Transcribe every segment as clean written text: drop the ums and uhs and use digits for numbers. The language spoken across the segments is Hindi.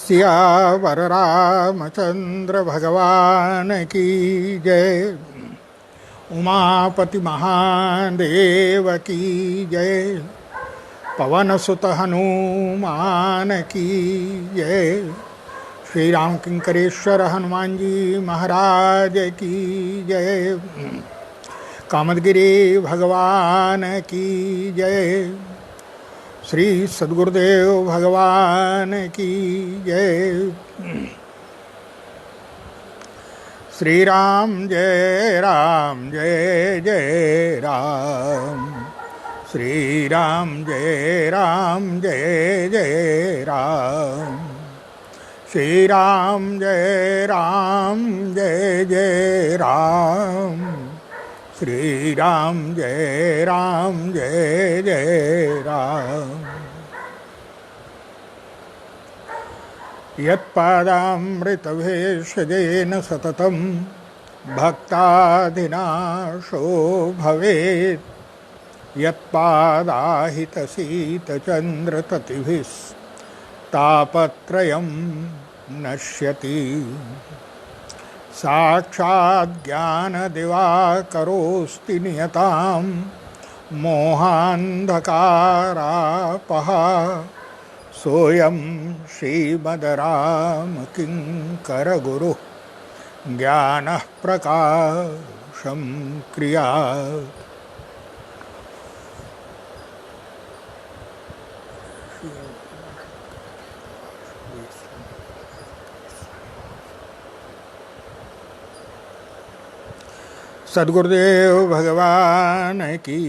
सियावर रामचंद्र भगवान की जय। उमापति महादेव की जय। पवन सुत हनुमान की जय। श्री राम किंकरेश्वर हनुमान जी महाराज की जय। कामदगिरि भगवान की जय। श्री सद्गुरुदेव भगवान की जय। श्री राम जय जय राम। श्री राम जय जय राम। श्री राम जय जय राम। श्री राम जय जय राम। यत्पादामृतभेषजेन सततं भक्ताधिनाशो भवेत्। यत्पादाहितशीतचन्द्रततिभिस्तापत्रयं नश्यति। साक्षाज्ञानदिवाकरोऽस्ति नियतां मोहान्धकारापः। सोऽयं श्रीमद्रामकिङ्करगुरुः ज्ञानः प्रकाशं क्रियात्। सद्गुरुदेव भगवान की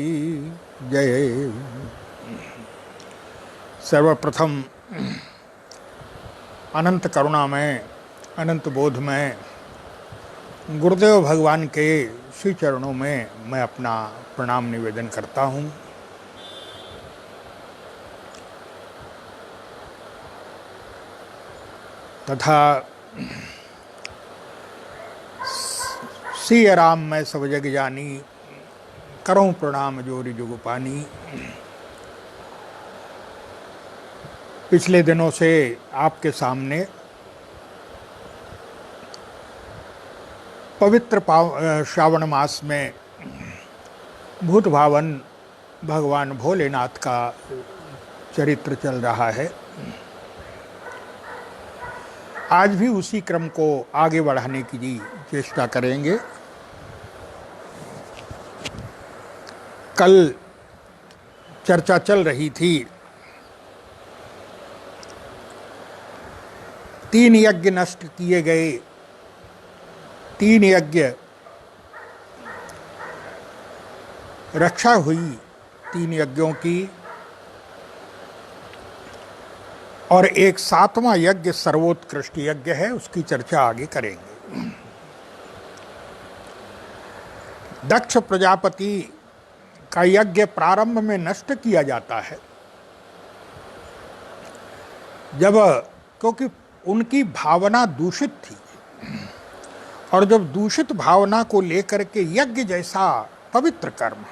जय। सर्वप्रथम अनंत करुणा में, अनंत बोध में गुरुदेव भगवान के श्री चरणों में मैं अपना प्रणाम निवेदन करता हूँ। तथा सिय राम मैं सब जग जानी, करूं प्रणाम जोरी जुग पानी। पिछले दिनों से आपके सामने पवित्र श्रावण मास में भूत भावन भगवान भोलेनाथ का चरित्र चल रहा है। आज भी उसी क्रम को आगे बढ़ाने की चेष्टा करेंगे। कल चर्चा चल रही थी 3 यज्ञ नष्ट किए गए, 3 यज्ञ रक्षा हुई 3 यज्ञों की, और एक 7वां यज्ञ सर्वोत्कृष्ट यज्ञ है, उसकी चर्चा आगे करेंगे। दक्ष प्रजापति का यज्ञ प्रारंभ में नष्ट किया जाता है क्योंकि उनकी भावना दूषित थी, और जब दूषित भावना को लेकर के यज्ञ जैसा पवित्र कर्म,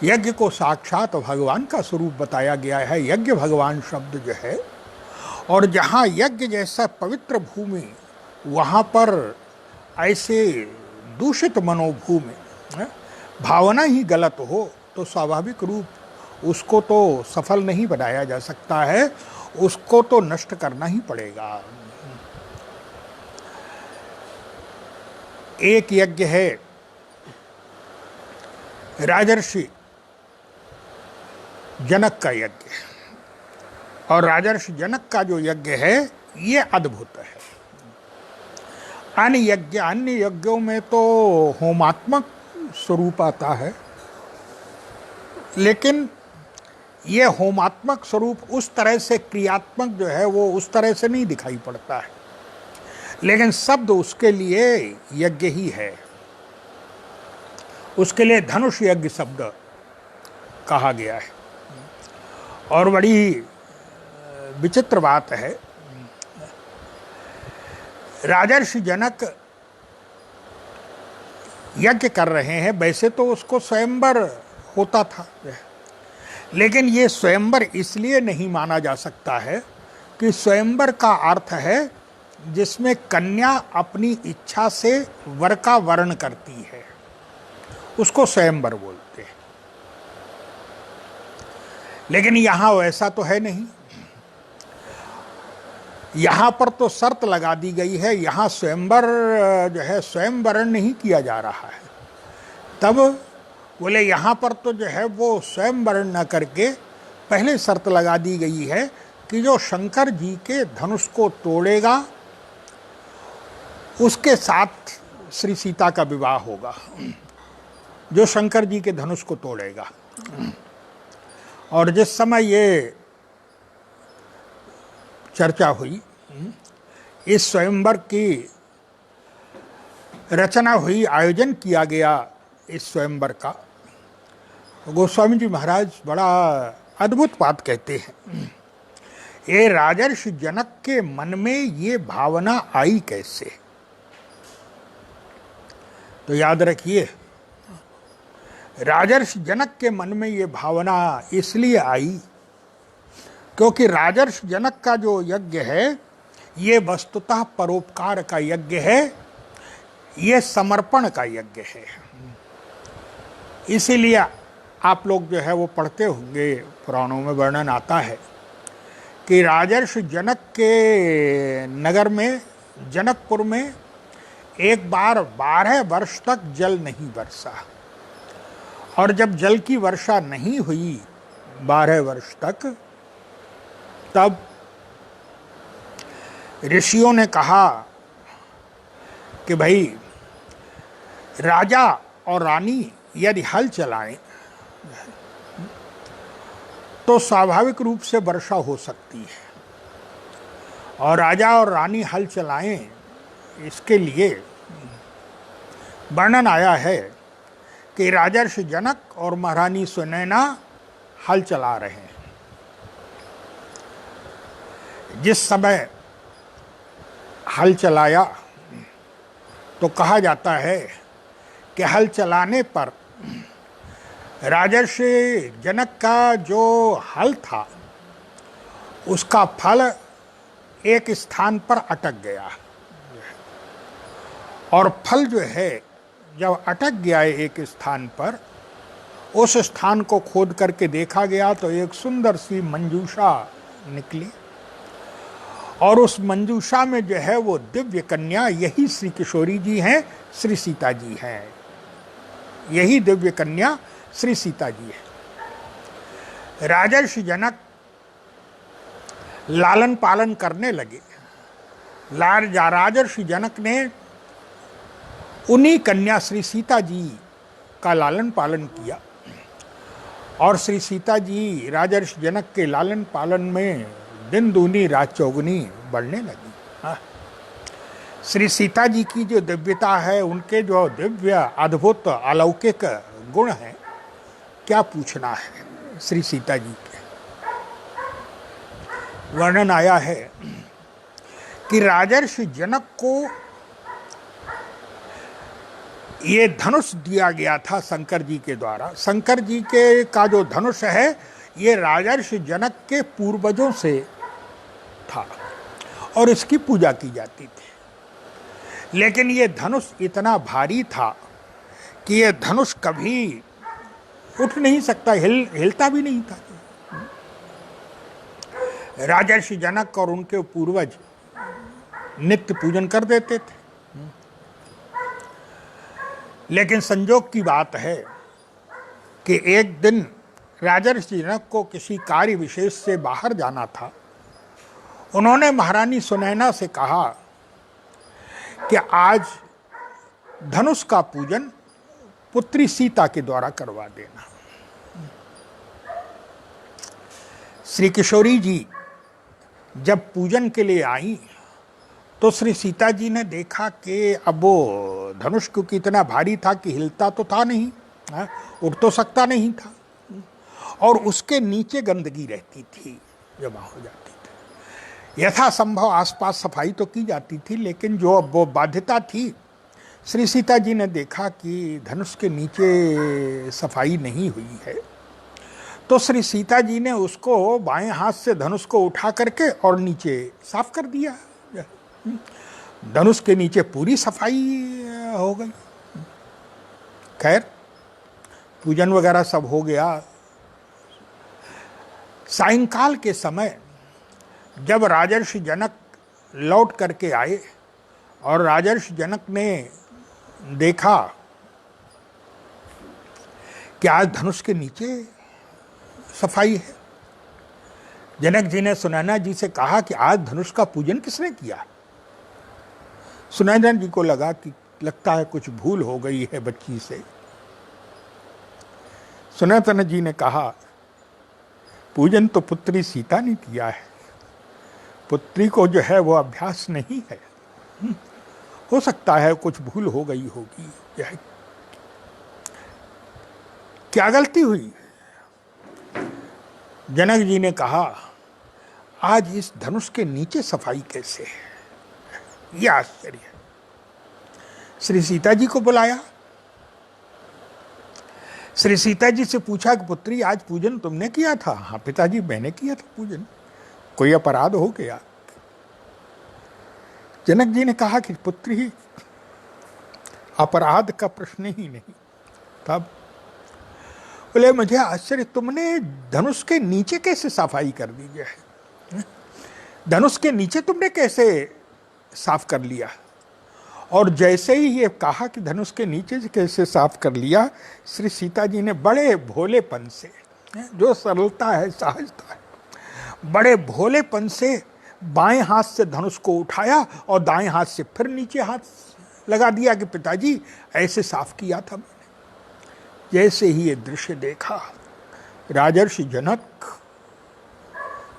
यज्ञ को साक्षात भगवान का स्वरूप बताया गया है। यज्ञ भगवान शब्द जो है, और जहाँ यज्ञ जैसा पवित्र भूमि, वहाँ पर ऐसे दूषित मनोभूमि, भावना ही गलत हो तो स्वाभाविक रूप उसको तो सफल नहीं बनाया जा सकता है, उसको तो नष्ट करना ही पड़ेगा। एक यज्ञ है राजर्षि जनक का यज्ञ, और राजर्षि जनक का जो यज्ञ है ये अद्भुत है। अन्य यज्ञों में तो होमात्मक स्वरूप आता है, लेकिन ये होमात्मक स्वरूप उस तरह से क्रियात्मक जो है वो उस तरह से नहीं दिखाई पड़ता है, लेकिन शब्द उसके लिए यज्ञ ही है। उसके लिए धनुष यज्ञ शब्द कहा गया है। और बड़ी विचित्र बात है, राजर्षि जनक यज्ञ कर रहे हैं। वैसे तो उसको स्वयंवर होता था, लेकिन ये स्वयंवर इसलिए नहीं माना जा सकता है कि स्वयंवर का अर्थ है जिसमें कन्या अपनी इच्छा से वर का वर्ण करती है, उसको स्वयंवर बोलते हैं। लेकिन यहां वैसा तो है नहीं। यहां पर तो शर्त लगा दी गई है, यहां स्वयंवर जो है स्वयं वर्ण नहीं किया जा रहा है। तब बोले यहां पर तो जो है वो स्वयं वर्ण न करके पहले शर्त लगा दी गई है कि जो शंकर जी के धनुष को तोड़ेगा उसके साथ श्री सीता का विवाह होगा, जो शंकर जी के धनुष को तोड़ेगा। और जिस समय ये चर्चा हुई, इस स्वयंवर की रचना हुई, आयोजन किया गया इस स्वयंवर का, गोस्वामी जी महाराज बड़ा अद्भुत बात कहते हैं। ये राजर्षि जनक के मन में ये भावना आई कैसे? तो याद रखिए, राजर्षि जनक के मन में ये भावना इसलिए आई क्योंकि राजर्षि जनक का जो यज्ञ है ये वस्तुतः परोपकार का यज्ञ है, ये समर्पण का यज्ञ है। इसीलिए आप लोग जो है वो पढ़ते होंगे, पुराणों में वर्णन आता है कि राजर्षि जनक के नगर में, जनकपुर में एक बार 12 वर्ष तक जल नहीं बरसा। और जब जल की वर्षा नहीं हुई 12 वर्ष तक, तब ऋषियों ने कहा कि भाई राजा और रानी यदि हल चलाएं तो स्वाभाविक रूप से वर्षा हो सकती है। और राजा और रानी हल चलाएं, इसके लिए वर्णन आया है कि राजर्षि जनक और महारानी सुनैना हल चला रहे हैं। जिस समय हल चलाया तो कहा जाता है कि हल चलाने पर राजर्षि जनक का जो हल था उसका फल एक स्थान पर अटक गया। और फल जो है जब अटक गया है एक स्थान पर, उस स्थान को खोद करके देखा गया तो एक सुंदर सी मंजूषा निकली। और उस मंजूषा में जो है वो दिव्य कन्या, यही श्री किशोरी जी हैं, श्री सीता जी हैं। यही दिव्य कन्या श्री सीता जी है। राजर्षि जनक लालन पालन करने लगे। राजर्षि जनक ने उन्हीं कन्या श्री सीता जी का लालन पालन किया। और श्री सीता जी राजर्षि जनक के लालन पालन में दिन दूनी रात चौगुनी बढ़ने लगी। हाँ, श्री सीता जी की जो दिव्यता है, उनके जो दिव्य अद्भुत अलौकिक गुण हैं, क्या पूछना है श्री सीता जी के। वर्णन आया है कि राजर्षि जनक को ये धनुष दिया गया था शंकर जी के द्वारा। शंकर जी के का जो धनुष है ये राजर्षि जनक के पूर्वजों से था और इसकी पूजा की जाती थी। लेकिन ये धनुष इतना भारी था कि ये धनुष कभी उठ नहीं सकता, हिलता भी नहीं था। राजर्षि जनक और उनके पूर्वज नित्य पूजन कर देते थे। लेकिन संजोग की बात है कि एक दिन राजर्षि जनक को किसी कार्य विशेष से बाहर जाना था। उन्होंने महारानी सुनैना से कहा कि आज धनुष का पूजन पुत्री सीता के द्वारा करवा देना। श्री किशोरी जी जब पूजन के लिए आई तो श्री सीता जी ने देखा कि अब वो धनुष क्योंकि इतना भारी था कि हिलता तो था नहीं, उठ तो सकता नहीं था, और उसके नीचे गंदगी रहती थी, जमा हो जाती थी। यथासंभव आसपास सफाई तो की जाती थी, लेकिन जो अब वो बाध्यता थी, श्री सीता जी ने देखा कि धनुष के नीचे सफाई नहीं हुई है। तो श्री सीता जी ने उसको बाएं हाथ से धनुष को उठा करके और नीचे साफ कर दिया। धनुष के नीचे पूरी सफाई हो गई। खैर, पूजन वगैरह सब हो गया। सायंकाल के समय जब राजर्षि जनक लौट करके आए और राजर्षि जनक ने देखा कि आज धनुष के नीचे सफाई है, जनक जी ने सुनैना जी से कहा कि आज धनुष का पूजन किसने किया। सुनैना जी को लगा कि लगता है कुछ भूल हो गई है बच्ची से। सुनैना जी ने कहा, पूजन तो पुत्री सीता ने किया है, पुत्री को जो है वो अभ्यास नहीं है। हो सकता है कुछ भूल हो गई होगी। यह क्या गलती हुई? जनक जी ने कहा, आज इस धनुष के नीचे सफाई कैसे है, यह आश्चर्य है। श्री सीता जी को बुलाया, श्री सीता जी से पूछा कि पुत्री आज पूजन तुमने किया था? हाँ पिताजी, मैंने किया था पूजन। कोई अपराध हो गया? जनक जी ने कहा कि पुत्री, अपराध का प्रश्न ही नहीं। तब बोले, मुझे आश्चर्य, तुमने धनुष के नीचे कैसे सफाई कर दी है? धनुष के नीचे तुमने कैसे साफ कर लिया? और जैसे ही ये कहा कि धनुष के नीचे से कैसे साफ कर लिया, श्री सीता जी ने बड़े भोलेपन से, जो सरलता है, सहजता है, बड़े भोलेपन से बाएं हाथ से धनुष को उठाया और दाएं हाथ से फिर नीचे हाथ लगा दिया कि पिताजी ऐसे साफ किया था मैंने। जैसे ही ये दृश्य देखा, राजर्षि जनक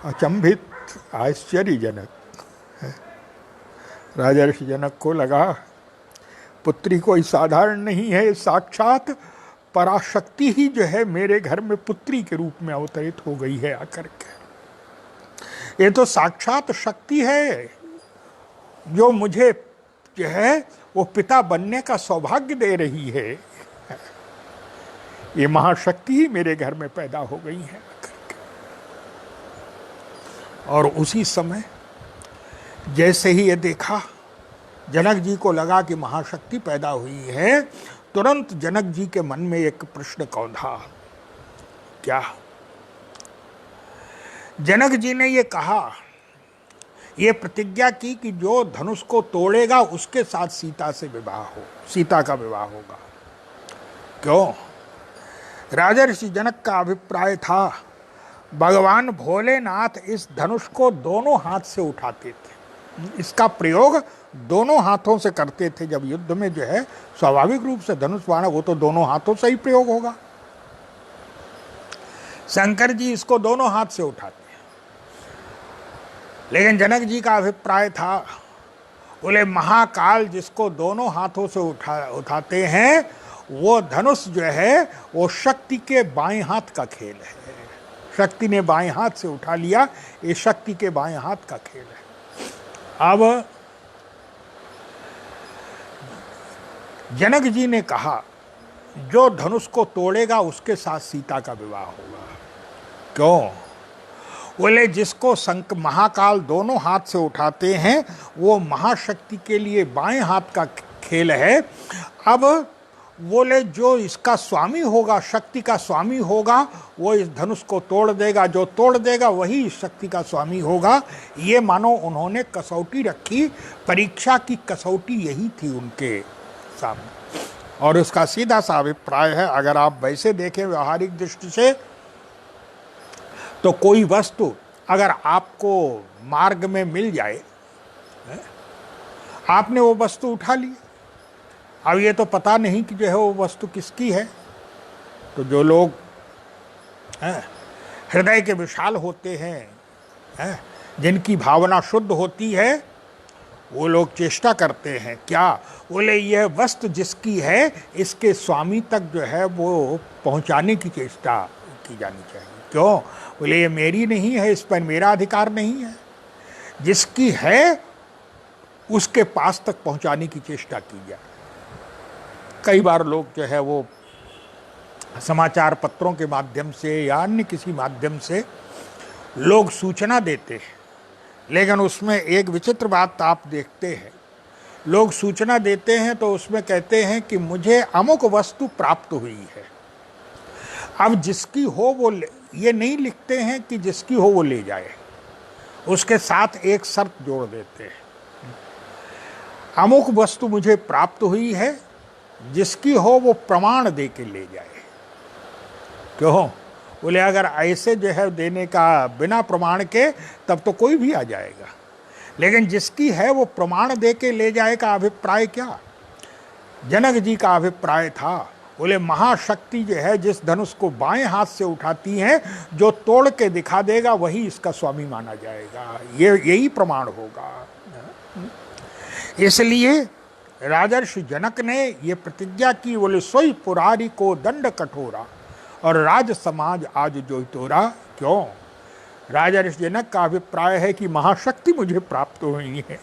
अचंभित, आश्चर्यजनक। राजर्षि जनक को लगा पुत्री कोई साधारण नहीं है, साक्षात पराशक्ति ही जो है मेरे घर में पुत्री के रूप में अवतरित हो गई है आकर के। ये तो साक्षात शक्ति है जो मुझे जो है वो पिता बनने का सौभाग्य दे रही है। ये महाशक्ति ही मेरे घर में पैदा हो गई है आकर के। और उसी समय जैसे ही ये देखा, जनक जी को लगा कि महाशक्ति पैदा हुई है। तुरंत जनक जी के मन में एक प्रश्न कौंधा। क्या? जनक जी ने ये कहा, ये प्रतिज्ञा की कि जो धनुष को तोड़ेगा उसके साथ सीता का विवाह होगा। क्यों? राजर्षि जनक का अभिप्राय था भगवान भोलेनाथ इस धनुष को दोनों हाथ से उठाते थे, इसका प्रयोग दोनों हाथों से करते थे। जब युद्ध में जो है स्वाभाविक रूप से धनुष बाण वो तो दोनों हाथों से ही प्रयोग होगा। शंकर जी इसको दोनों हाथ से उठाते हैं, लेकिन जनक जी का अभिप्राय था बोले महाकाल जिसको दोनों हाथों से उठाते हैं वो धनुष जो है वो शक्ति के बाएं हाथ का खेल है। शक्ति ने बाएं हाथ से उठा लिया, ये शक्ति के बाएं हाथ का खेल है। अब जनक जी ने कहा जो धनुष को तोड़ेगा उसके साथ सीता का विवाह होगा। क्यों? बोले जिसको महाकाल दोनों हाथ से उठाते हैं वो महाशक्ति के लिए बाएं हाथ का खेल है। अब बोले जो इसका स्वामी होगा, शक्ति का स्वामी होगा, वो इस धनुष को तोड़ देगा, जो तोड़ देगा वही इस शक्ति का स्वामी होगा। ये मानो उन्होंने कसौटी रखी, परीक्षा की कसौटी यही थी उनके सामने। और उसका सीधा सा अभिप्राय है, अगर आप वैसे देखें व्यवहारिक दृष्टि से, तो कोई वस्तु अगर आपको मार्ग में मिल जाए, आपने वो वस्तु उठा ली, अब ये तो पता नहीं कि जो है वो वस्तु किसकी है। तो जो लोग हृदय के विशाल होते हैं, जिनकी भावना शुद्ध होती है, वो लोग चेष्टा करते हैं क्या? बोले यह वस्तु जिसकी है इसके स्वामी तक जो है वो पहुंचाने की चेष्टा की जानी चाहिए। क्यों? बोले ये मेरी नहीं है, इस पर मेरा अधिकार नहीं है, जिसकी है उसके पास तक पहुंचाने की चेष्टा की जाए। कई बार लोग जो है वो समाचार पत्रों के माध्यम से या अन्य किसी माध्यम से लोग सूचना देते हैं, लेकिन उसमें एक विचित्र बात आप देखते हैं, लोग सूचना देते हैं तो उसमें कहते हैं कि मुझे अमुक वस्तु प्राप्त हुई है। अब जिसकी हो वो ये नहीं लिखते हैं कि जिसकी हो वो ले जाए, उसके साथ एक शर्त जोड़ देते हैं, अमुक वस्तु मुझे प्राप्त हुई है, जिसकी हो वो प्रमाण दे के ले जाए। क्यों? बोले अगर ऐसे जो है देने का बिना प्रमाण के, तब तो कोई भी आ जाएगा, लेकिन जिसकी है वो प्रमाण दे के ले जाए का अभिप्राय क्या? जनक जी का अभिप्राय था, बोले महाशक्ति जो है जिस धनुष को बाएं हाथ से उठाती है, जो तोड़ के दिखा देगा वही इसका स्वामी माना जाएगा, यही प्रमाण होगा। इसलिए राजर्षि जनक ने ये प्रतिज्ञा की, बोले सोई पुरारी को दंड कठोरा और राज समाज आज जो तोरा। क्यों? राजर्षि जनक का अभिप्राय है कि महाशक्ति मुझे प्राप्त हुई है,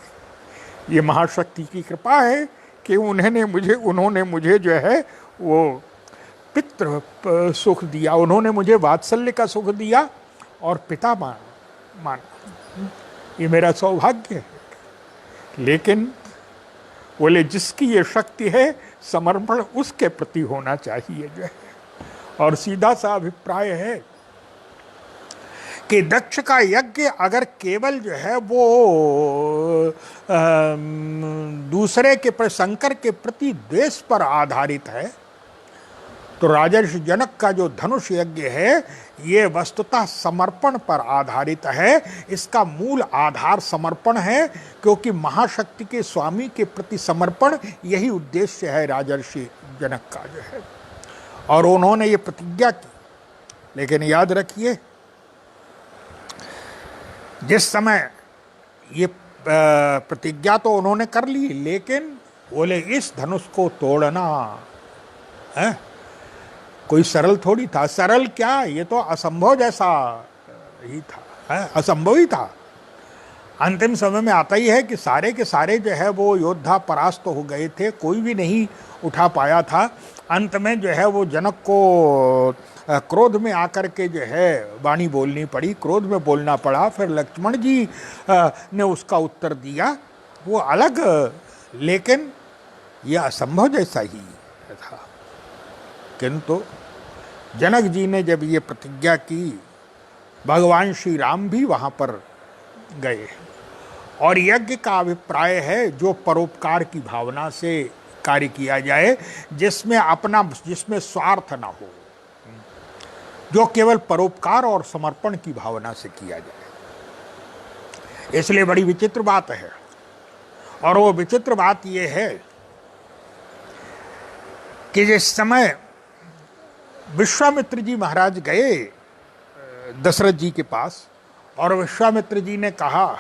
ये महाशक्ति की कृपा है कि उन्होंने मुझे जो है वो पितृ सुख दिया, उन्होंने मुझे वात्सल्य का सुख दिया और पिता माना, ये मेरा सौभाग्य है। लेकिन बोले जिसकी ये शक्ति है समर्पण उसके प्रति होना चाहिए जो है। और सीधा सा अभिप्राय है कि दक्ष का यज्ञ अगर केवल जो है वो दूसरे के प्रति, शंकर के प्रति द्वेष पर आधारित है, तो राजर्षि जनक का जो धनुष यज्ञ है ये वस्तुतः समर्पण पर आधारित है। इसका मूल आधार समर्पण है, क्योंकि महाशक्ति के स्वामी के प्रति समर्पण यही उद्देश्य है राजर्षि जनक का जो है। और उन्होंने ये प्रतिज्ञा की। लेकिन याद रखिए, जिस समय ये प्रतिज्ञा तो उन्होंने कर ली, लेकिन बोले इस धनुष को तोड़ना है कोई सरल थोड़ी था। सरल क्या, ये तो असंभव जैसा ही था, असंभव ही था। अंतिम समय में आता ही है कि सारे के सारे जो है वो योद्धा परास्त हो गए थे, कोई भी नहीं उठा पाया था। अंत में जो है वो जनक को क्रोध में आकर के जो है वाणी बोलनी पड़ी, क्रोध में बोलना पड़ा। फिर लक्ष्मण जी ने उसका उत्तर दिया, वो अलग, लेकिन यह असंभव जैसा ही था। किंतु जनक जी ने जब ये प्रतिज्ञा की, भगवान श्री राम भी वहाँ पर गए। और यज्ञ का अभिप्राय है जो परोपकार की भावना से कार्य किया जाए, जिसमें स्वार्थ ना हो, जो केवल परोपकार और समर्पण की भावना से किया जाए। इसलिए बड़ी विचित्र बात है। और वो विचित्र बात ये है कि जिस समय विश्वामित्र जी महाराज गए दशरथ जी के पास, और विश्वामित्र जी ने कहा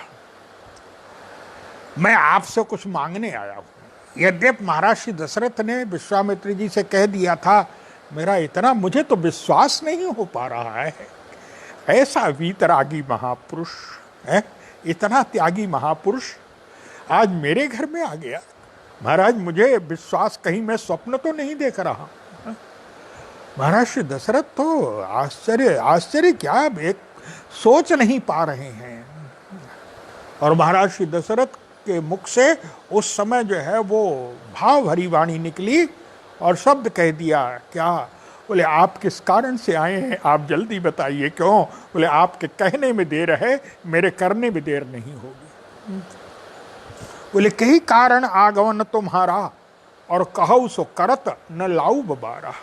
मैं आपसे कुछ मांगने आया हूँ। यद्यपि महाराज श्री दशरथ ने विश्वामित्र जी से कह दिया था, मुझे तो विश्वास नहीं हो पा रहा है, ऐसा वीतरागी महापुरुष है, इतना त्यागी महापुरुष आज मेरे घर में आ गया। महाराज मुझे विश्वास, कहीं मैं स्वप्न तो नहीं देख रहा। महाराज श्री दशरथ तो आश्चर्य क्या, एक सोच नहीं पा रहे हैं। और महाराज श्री दशरथ के मुख से उस समय जो है वो भाव भरी वाणी निकली और शब्द कह दिया। क्या? बोले आप किस कारण से आए हैं, आप जल्दी बताइए। क्यों? बोले आपके कहने में देर है, मेरे करने में देर नहीं होगी। बोले कही कारण आगमन तुम्हारा, और कहो सो करत न लाऊ बबारा।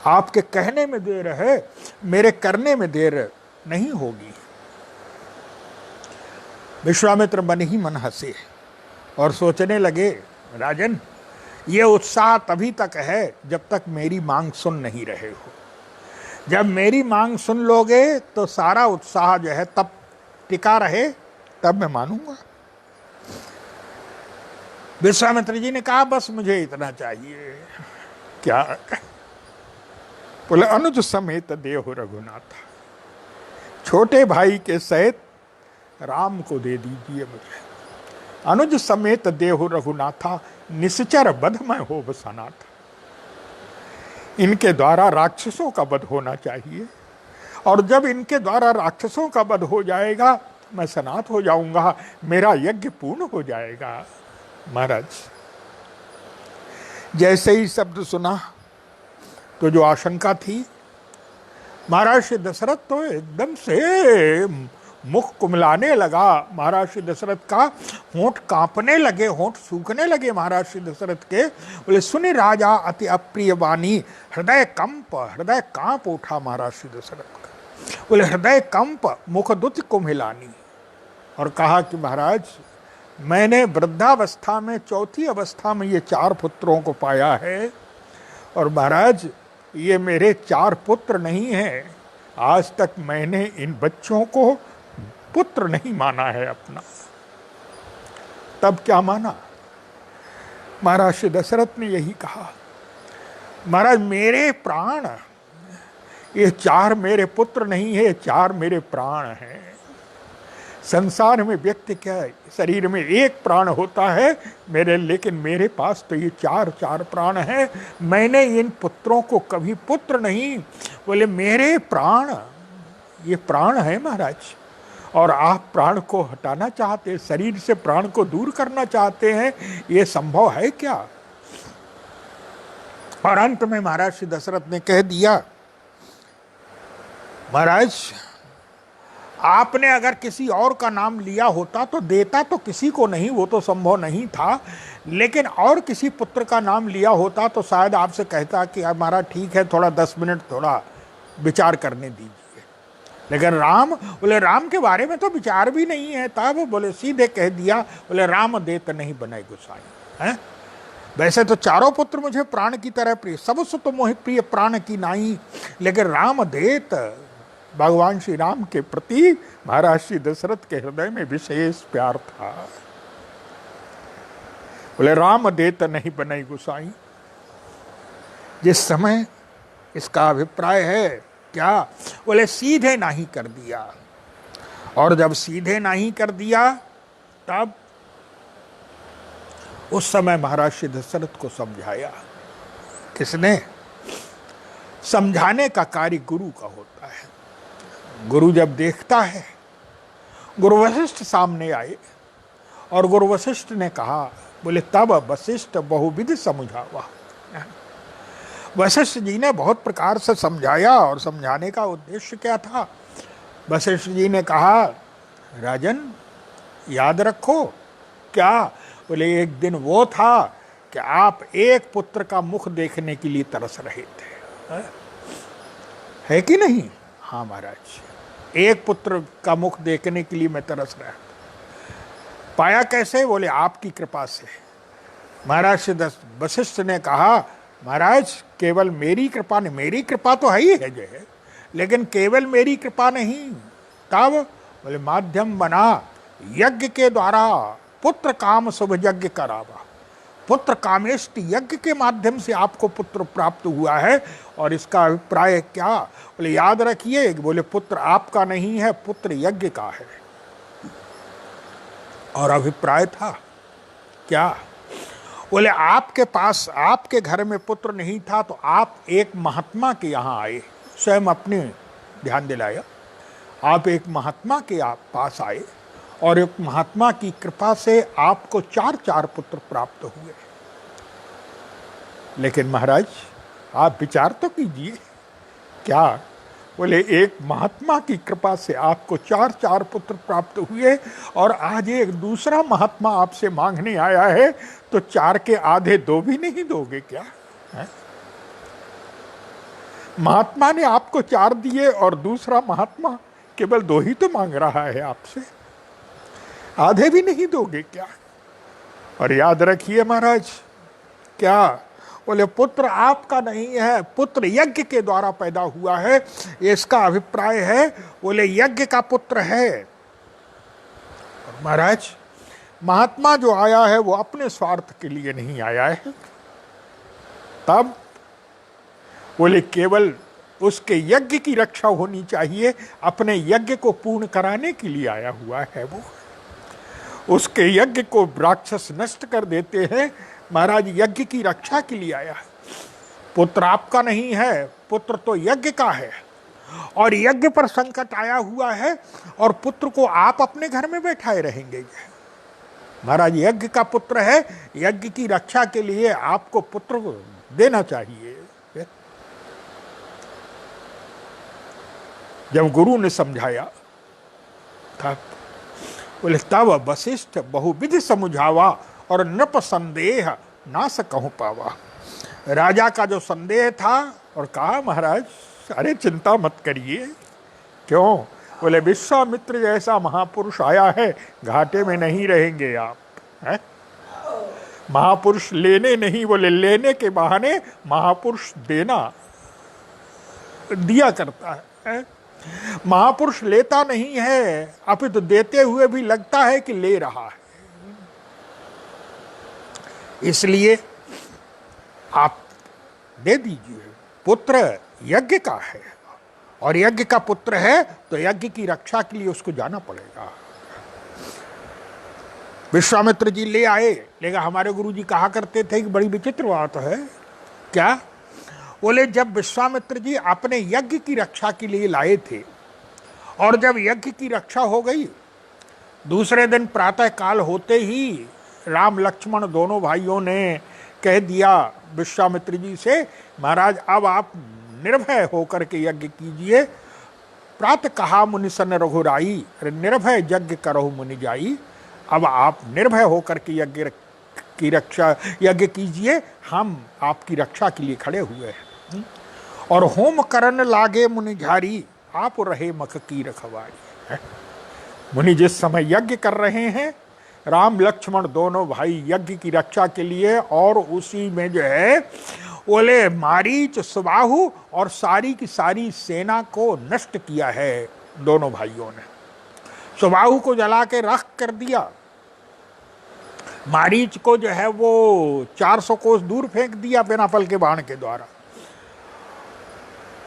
आपके कहने में देर है, मेरे करने में देर नहीं होगी। विश्वामित्र मन ही मन हंसे और सोचने लगे, राजन ये उत्साह तभी तक है जब तक मेरी मांग सुन नहीं रहे हो। जब मेरी मांग सुन लोगे तो सारा उत्साह जो है तब टिका रहे, तब मैं मानूंगा। विश्वामित्र जी ने कहा बस मुझे इतना चाहिए। क्या? बोले अनुज समेत देहो रघुनाथ, छोटे भाई के सहित राम को दे दीजिए मुझे। अनुज समेत देहो रघुनाथा, निश्चर बध में हो बसनाथ। इनके द्वारा राक्षसों का वध होना चाहिए, और जब इनके द्वारा राक्षसों का वध हो जाएगा मैं सनाथ हो जाऊंगा, मेरा यज्ञ पूर्ण हो जाएगा। महाराज जैसे ही शब्द सुना तो जो आशंका थी, महाराज श्री दशरथ तो एकदम से मुख कुमलाने लगा। महाराज श्री दशरथ का होंठ कांपने लगे, होंठ सूखने लगे महाराज श्री दशरथ के। बोले सुनि राजा अति अप्रिय वाणी, हृदय कंप, हृदय कांप उठा महाराज श्री दशरथ का। बोले हृदय कंप मुख दुति कुम्हिलानी, और कहा कि महाराज मैंने वृद्धावस्था में, चौथी अवस्था में ये 4 पुत्रों को पाया है, और महाराज ये मेरे 4 पुत्र नहीं हैं। आज तक मैंने इन बच्चों को पुत्र नहीं माना है अपना। तब क्या माना? महाराज श्री दशरथ ने यही कहा, महाराज मेरे प्राण, ये 4 मेरे पुत्र नहीं है, 4 मेरे प्राण हैं। संसार में व्यक्ति क्या है, शरीर में 1 प्राण होता है मेरे, लेकिन मेरे पास तो ये 4 प्राण हैं। मैंने इन पुत्रों को कभी पुत्र नहीं, बोले मेरे प्राण, ये प्राण है महाराज, और आप प्राण को हटाना चाहते, शरीर से प्राण को दूर करना चाहते हैं, ये संभव है क्या? और अंत में महाराज श्री दशरथ ने कह दिया, महाराज आपने अगर किसी और का नाम लिया होता तो देता तो किसी को नहीं, वो तो संभव नहीं था, लेकिन और किसी पुत्र का नाम लिया होता तो शायद आपसे कहता कि हमारा ठीक है, थोड़ा 10 मिनट थोड़ा विचार करने दीजिए। लेकिन राम, बोले राम के बारे में तो विचार भी नहीं है। तब बोले सीधे कह दिया, बोले राम देत नहीं बनाई गुसाई है। वैसे तो 4 पुत्र मुझे प्राण की तरह प्रिय, सब सुत मोहि प्रिय प्राण की नाई, लेकिन राम देत, भगवान श्री राम के प्रति महाराज श्री दशरथ के हृदय में विशेष प्यार था। बोले राम देत नहीं बनाई गुसाई। जिस समय इसका अभिप्राय है क्या, बोले सीधे नहीं कर दिया, और जब सीधे नहीं कर दिया तब उस समय महाराज श्री दशरथ को समझाया। किसने? समझाने का कार्य गुरु का होता है। गुरु जब देखता है, गुरु वशिष्ठ सामने आए और गुरु वशिष्ठ ने कहा, बोले तब वशिष्ठ बहुविध समझावा। वशिष्ठ जी ने बहुत प्रकार से समझाया, और समझाने का उद्देश्य क्या था? वशिष्ठ जी ने कहा, राजन याद रखो क्या, बोले एक दिन वो था कि आप एक पुत्र का मुख देखने के लिए तरस रहे थे, है कि नहीं? हाँ महाराज, एक पुत्र का मुख देखने के लिए मैं तरस रहा था। पाया कैसे? बोले आपकी कृपा से। महाराज श्री वशिष्ठ ने कहा, महाराज केवल मेरी कृपा नहीं, मेरी कृपा तो है ही है जो है, लेकिन केवल मेरी कृपा नहीं। तब बोले माध्यम बना यज्ञ के द्वारा पुत्र काम शुभ यज्ञ करावा। पुत्र कामेष्ट यज्ञ के माध्यम से आपको पुत्र प्राप्त हुआ है। और इसका अभिप्राय क्या? बोले याद रखिए, बोले पुत्र आपका नहीं है, पुत्र यज्ञ का है। और अभिप्राय था क्या? बोले आपके पास, आपके घर में पुत्र नहीं था तो आप एक महात्मा के यहाँ आए, स्वयं अपने ध्यान दिलाया, आप एक महात्मा के आप पास आए, और एक महात्मा की कृपा से आपको 4 पुत्र प्राप्त हुए। लेकिन महाराज आप विचार तो कीजिए, क्या? बोले एक महात्मा की कृपा से आपको 4 पुत्र प्राप्त हुए, और आज एक दूसरा महात्मा आपसे मांगने आया है तो 4 के आधे 2 भी नहीं दोगे क्या? है? महात्मा ने आपको 4 दिए और दूसरा महात्मा केवल 2 ही तो मांग रहा है आपसे, आधे भी नहीं दोगे क्या? और याद रखिए महाराज, क्या? बोले पुत्र आपका नहीं है, पुत्र यज्ञ के द्वारा पैदा हुआ है, इसका अभिप्राय है। बोले यज्ञ का पुत्र है। और महाराज महात्मा जो आया है वो अपने स्वार्थ के लिए नहीं आया है। तब बोले केवल उसके यज्ञ की रक्षा होनी चाहिए, अपने यज्ञ को पूर्ण कराने के लिए आया हुआ है वो। उसके यज्ञ को राक्षस नष्ट कर देते हैं, महाराज यज्ञ की रक्षा के लिए आया है। पुत्र आपका नहीं है, पुत्र तो यज्ञ का है, और यज्ञ पर संकट आया हुआ है और पुत्र को आप अपने घर में बैठाए रहेंगे। महाराज यज्ञ का पुत्र है, यज्ञ की रक्षा के लिए आपको पुत्र को देना चाहिए। जब गुरु ने समझाया तब बोले, तब वशिष्ठ बहुविधि समझावा और नृप संदेह ना सकहु पावा। राजा का जो संदेह था, और कहा महाराज अरे चिंता मत करिए। क्यों? बोले विश्वामित्र जैसा महापुरुष आया है, घाटे में नहीं रहेंगे आप। है महापुरुष लेने नहीं, बोले लेने के बहाने महापुरुष देना दिया करता है। महापुरुष लेता नहीं है, अपितु देते हुए भी लगता है कि ले रहा है। इसलिए आप दे दीजिए। पुत्र यज्ञ का है, और यज्ञ का पुत्र है तो यज्ञ की रक्षा के लिए उसको जाना पड़ेगा। विश्वामित्र जी ले आए, लेकिन हमारे गुरु जी कहा करते थे कि बड़ी विचित्र बात है। क्या? बोले जब विश्वामित्र जी अपने यज्ञ की रक्षा के लिए लाए थे, और जब यज्ञ की रक्षा हो गई, दूसरे दिन प्रातः काल होते ही राम लक्ष्मण दोनों भाइयों ने कह दिया विश्वामित्र जी से, महाराज अब आप निर्भय होकर के यज्ञ कीजिए। प्रातः कहा मुनि सन रघुराई, निर्भय यज्ञ करहु मुनि जाई। अब आप निर्भय होकर के यज्ञ की रक्षा यज्ञ कीजिए, हम आपकी रक्षा के लिए खड़े हुए हैं। और होम करन लागे मुनि झारी, आप रहे मख की रखवारी। मुनि जिस समय यज्ञ कर रहे हैं, राम लक्ष्मण दोनों भाई यज्ञ की रक्षा के लिए, और उसी में जो है बोले मारीच सुबाहु और सारी की सारी सेना को नष्ट किया है दोनों भाइयों ने। सुबाहु को जला के राख कर दिया, मारीच को जो है वो 400 कोस दूर फेंक दिया बिना फल के बाण के द्वारा।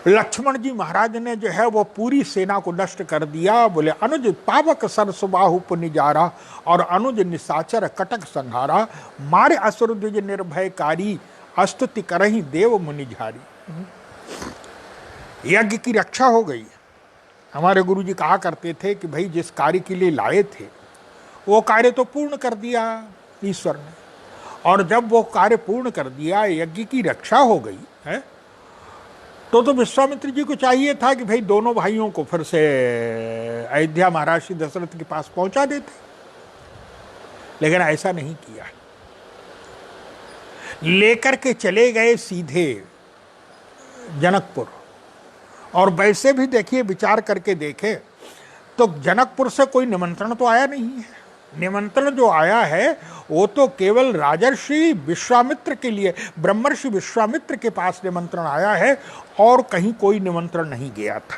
लक्ष्मण जी महाराज ने जो है वो पूरी सेना को नष्ट कर दिया। बोले अनुज पावक सर सुबाहु पुनिजारा, और अनुज निशाचर कटक संहारा, मारे असुर द्विज निर्भयकारी, अस्तुति करहि देव मुनि झारी। यज्ञ की रक्षा हो गई। हमारे गुरु जी कहा करते थे कि भाई जिस कार्य के लिए लाए थे वो कार्य तो पूर्ण कर दिया ईश्वर ने, और जब वो कार्य पूर्ण कर दिया, यज्ञ की रक्षा हो गई है, तो विश्वामित्र जी को चाहिए था कि भाई दोनों भाइयों को फिर से अयोध्या महाराज श्री दशरथ के पास पहुंचा देते, लेकिन ऐसा नहीं किया। लेकर के चले गए सीधे जनकपुर। और वैसे भी देखिए, विचार करके देखें तो जनकपुर से कोई निमंत्रण तो आया नहीं है। निमंत्रण जो आया है वो तो केवल राजर्षि विश्वामित्र के लिए, ब्रह्मर्षि विश्वामित्र के पास निमंत्रण आया है, और कहीं कोई निमंत्रण नहीं गया था।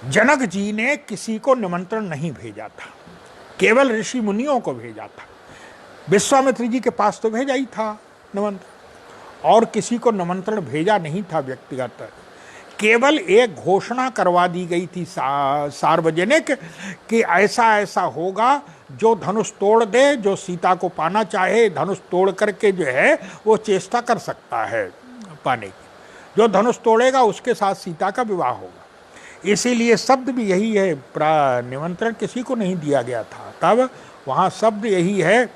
जनक जी ने किसी को निमंत्रण नहीं भेजा था, केवल ऋषि मुनियों को भेजा था। विश्वामित्र जी के पास तो भेजा ही था निमंत्रण, और किसी को निमंत्रण भेजा नहीं था व्यक्तिगत। केवल एक घोषणा करवा दी गई थी सार्वजनिक कि ऐसा ऐसा होगा, जो धनुष तोड़ दे, जो सीता को पाना चाहे, धनुष तोड़ करके जो है वो चेष्टा कर सकता है पाने की। जो धनुष तोड़ेगा उसके साथ सीता का विवाह होगा। इसीलिए शब्द भी यही है, निमंत्रण किसी को नहीं दिया गया था। तब वहाँ शब्द यही है,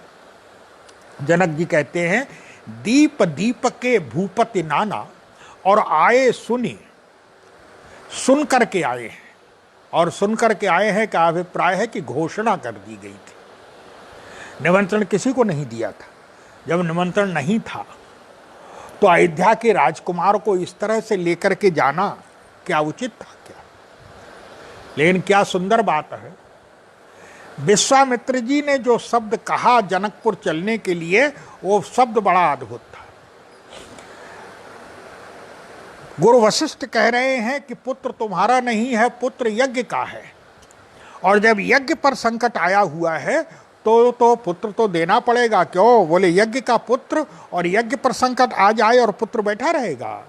जनक जी कहते हैं, दीप दीप के भूपति नाना, और आए सुनी, सुन करके आए हैं। और सुन करके आए हैं का अभिप्राय है कि घोषणा कर दी गई थी। निमंत्रण किसी को नहीं दिया था। जब निमंत्रण नहीं था तो अयोध्या के राजकुमार को इस तरह से लेकर के जाना क्या उचित था क्या? लेकिन क्या सुंदर बात है, विश्वामित्र जी ने जो शब्द कहा जनकपुर चलने के लिए, वो शब्द बड़ा अद्भुत था। गुरु वशिष्ठ कह रहे हैं कि पुत्र तुम्हारा नहीं है, पुत्र यज्ञ का है, और जब यज्ञ पर संकट आया हुआ है तो पुत्र तो देना पड़ेगा। क्यों? बोले यज्ञ का पुत्र, और यज्ञ पर संकट आ जाए और पुत्र बैठा रहेगा।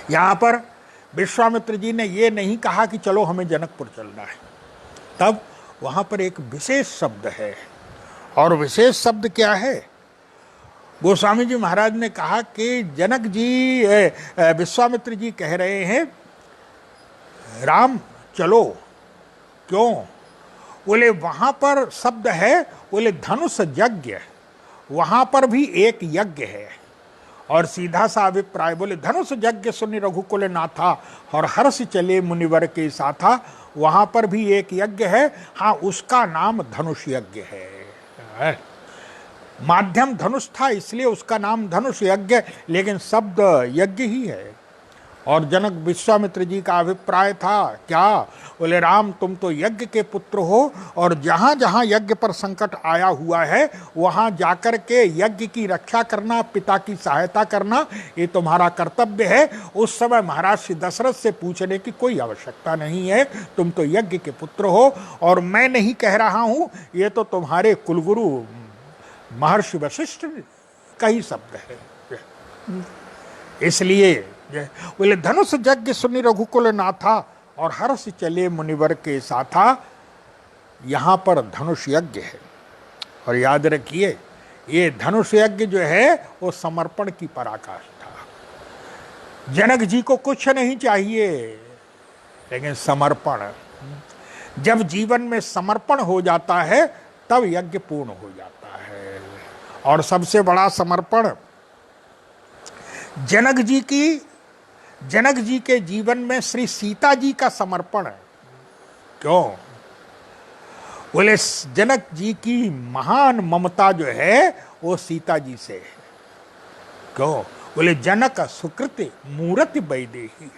यहां पर विश्वामित्र जी ने ये नहीं कहा कि चलो हमें जनकपुर चलना है। तब वहां पर एक विशेष शब्द है, और विशेष शब्द क्या है? गोस्वामी जी महाराज ने कहा कि जनक जी विश्वामित्र जी कह रहे हैं राम चलो, क्यों? बोले वहां पर शब्द है, बोले धनुष यज्ञ, वहां पर भी एक यज्ञ है। और सीधा सा अभिप्राय, बोले धनुष यज्ञ सुनि रघुकुल नाथा और हर्ष चले मुनिवर के साथा, वहां पर भी एक यज्ञ है। हाँ, उसका नाम धनुष यज्ञ है। माध्यम धनुष था इसलिए उसका नाम धनुष यज्ञ, लेकिन शब्द यज्ञ ही है। और जनक विश्वामित्र जी का अभिप्राय था क्या? बोले राम तुम तो यज्ञ के पुत्र हो, और जहाँ जहाँ यज्ञ पर संकट आया हुआ है वहाँ जाकर के यज्ञ की रक्षा करना, पिता की सहायता करना, ये तुम्हारा कर्तव्य है। उस समय महाराज श्री दशरथ से पूछने की कोई आवश्यकता नहीं है, तुम तो यज्ञ के पुत्र हो। और मैं नहीं कह रहा हूँ, ये तो तुम्हारे कुलगुरु महर्षि वशिष्ठ का ही शब्द है। इसलिए बोले धनुष यज्ञ सुनि रघुकुल नाथा और हर्ष चले मुनिवर के साथा, यहाँ पर धनुष यज्ञ है। और याद रखिए, ये धनुष यज्ञ जो है वो समर्पण की पराकाष्ठा। जनक जी को कुछ नहीं चाहिए, लेकिन समर्पण, जब जीवन में समर्पण हो जाता है तब यज्ञ पूर्ण हो जाता है। और सबसे बड़ा समर्पण जनक जी के जीवन में श्री सीता जी का समर्पण है। क्यों? बोले जनक जी की महान ममता जो है वो सीता जी से है। क्यों? बोले जनक सुकृत मूर्ति वैदेही।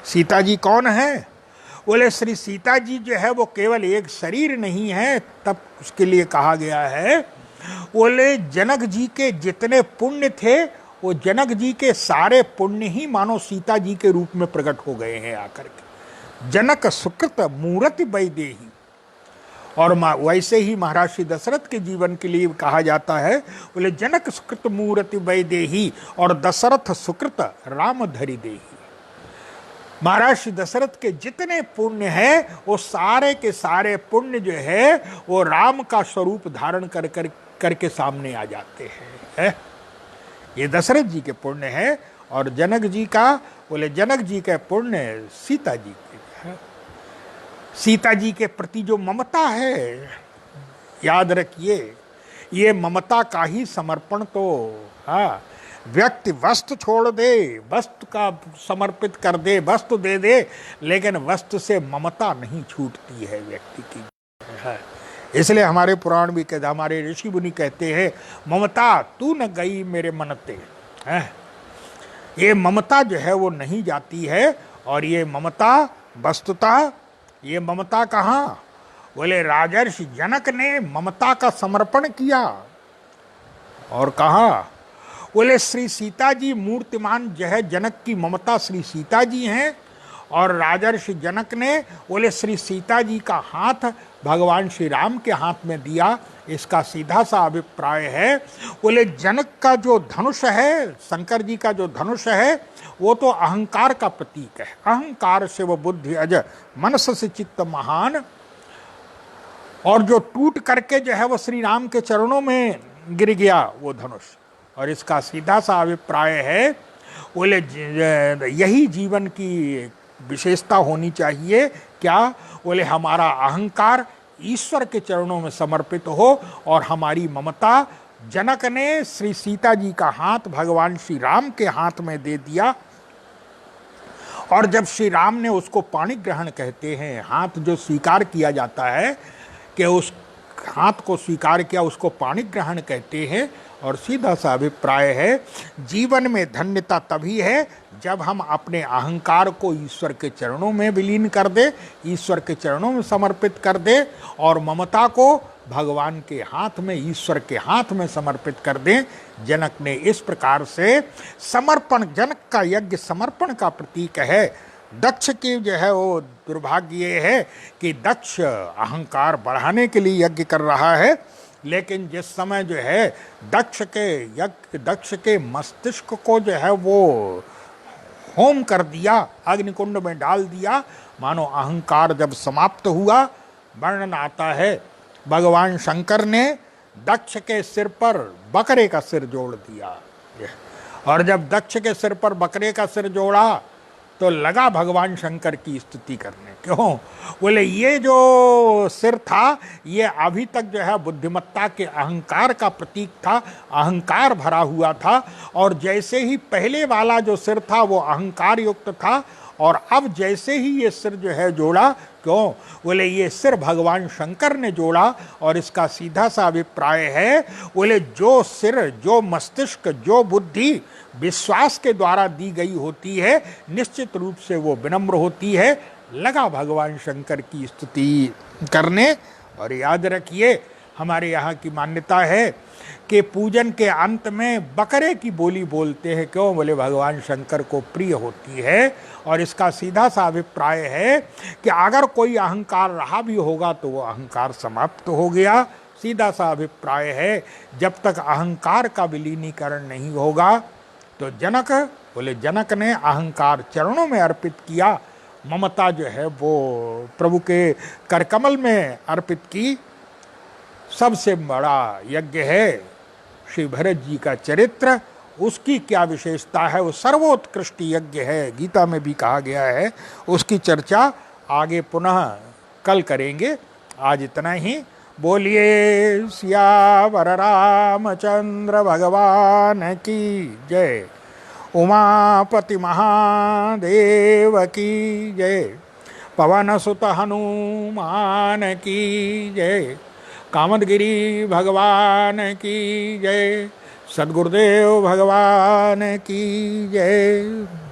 सीता जी कौन है? बोले श्री सीता जी जो है वो केवल एक शरीर नहीं है, तब उसके लिए कहा गया है। बोले जनक जी के जितने पुण्य थे वो जनक जी के सारे पुण्य ही मानो सीता जी के रूप में प्रकट हो गए हैं आकर के। जनक सुकृत मूर्ति वैदेही। और वैसे ही महाराज श्री दशरथ के जीवन के लिए कहा जाता है, बोले जनक सुकृत मूर्ति वैदेही और दशरथ सुकृत राम धरि देही। महाराज श्री दशरथ के जितने पुण्य हैं वो सारे के सारे पुण्य जो है वो राम का स्वरूप धारण करके सामने आ जाते हैं। ये दशरथ जी के पुण्य है। और जनक जी का, बोले जनक जी के पुण्य सीता जी के है। सीता जी के प्रति जो ममता है, याद रखिए, ये ममता का ही समर्पण तो, हाँ, व्यक्ति वस्तु छोड़ दे, वस्तु का समर्पित कर दे, वस्तु दे दे, लेकिन वस्तु से ममता नहीं छूटती है व्यक्ति की है। इसलिए हमारे पुराण भी कहते, हमारे ऋषि मुनि कहते हैं, ममता तू न गई मेरे मनते है। ये ममता जो है वो नहीं जाती है। और ये ममता वस्तुतः, ये ममता कहाँ? बोले राजर्षि जनक ने ममता का समर्पण किया। और कहा? बोले श्री सीता जी मूर्तिमान जो है, जनक की ममता श्री सीता जी हैं। और राजर्षि जनक ने, बोले श्री सीता जी का हाथ भगवान श्री राम के हाथ में दिया। इसका सीधा सा अभिप्राय है, बोले जनक का जो धनुष है, शंकर जी का जो धनुष है, वो तो अहंकार का प्रतीक है। अहंकार से वो बुद्धि अज मनस से चित्त महान। और जो टूट करके जो है वो श्री राम के चरणों में गिर गया वो धनुष। और इसका सीधा सा अभिप्राय है, बोले यही जीवन की विशेषता होनी चाहिए। क्या? बोले हमारा अहंकार ईश्वर के चरणों में समर्पित हो और हमारी ममता, जनक ने श्री सीता जी का हाथ भगवान श्री राम के हाथ में दे दिया। और जब श्री राम ने उसको पाणी ग्रहण कहते हैं, हाथ जो स्वीकार किया जाता है, कि उस हाथ को स्वीकार किया, उसको पाणी ग्रहण कहते हैं। और सीधा सा अभिप्राय है, जीवन में धन्यता तभी है जब हम अपने अहंकार को ईश्वर के चरणों में विलीन कर दे, ईश्वर के चरणों में समर्पित कर दे, और ममता को भगवान के हाथ में, ईश्वर के हाथ में समर्पित कर दें। जनक ने इस प्रकार से समर्पण, जनक का यज्ञ समर्पण का प्रतीक है। दक्ष की जो है वो दुर्भाग्य ये है कि दक्ष अहंकार बढ़ाने के लिए यज्ञ कर रहा है, लेकिन जिस समय जो है दक्ष के मस्तिष्क को जो है वो होम कर दिया, अग्निकुंड में डाल दिया, मानो अहंकार जब समाप्त हुआ। वर्णन आता है, भगवान शंकर ने दक्ष के सिर पर बकरे का सिर जोड़ दिया। और जब दक्ष के सिर पर बकरे का सिर जोड़ा तो लगा भगवान शंकर की स्तुति करने। क्यों? बोले ये जो सिर था ये अभी तक जो है बुद्धिमत्ता के अहंकार का प्रतीक था, अहंकार भरा हुआ था। और जैसे ही पहले वाला जो सिर था वो अहंकार युक्त था, और अब जैसे ही ये सिर जो है जोड़ा, क्यों? बोले ये सिर भगवान शंकर ने जोड़ा। और इसका सीधा सा अभिप्राय है, बोले जो सिर, जो मस्तिष्क, जो बुद्धि विश्वास के द्वारा दी गई होती है निश्चित रूप से वो विनम्र होती है। लगा भगवान शंकर की स्तुति करने। और याद रखिए हमारे यहाँ की मान्यता है कि पूजन के अंत में बकरे की बोली बोलते हैं। क्यों? बोले भगवान शंकर को प्रिय होती है। और इसका सीधा सा अभिप्राय है कि अगर कोई अहंकार रहा भी होगा तो वो अहंकार समाप्त हो गया। सीधा सा अभिप्राय है जब तक अहंकार का विलीनीकरण नहीं होगा। तो जनक, बोले जनक ने अहंकार चरणों में अर्पित किया, ममता जो है वो प्रभु के करकमल में अर्पित की। सबसे बड़ा यज्ञ है श्री भरत जी का चरित्र, उसकी क्या विशेषता है, वो सर्वोत्कृष्ट यज्ञ है, गीता में भी कहा गया है। उसकी चर्चा आगे पुनः कल करेंगे। आज इतना ही। बोलिए सियावर रामचंद्र भगवान की जय। उमापति महादेव की जय। पवन सुत हनुमान की जय। कामदगिरी भगवान की जय। सद्गुरुदेव भगवान की जय।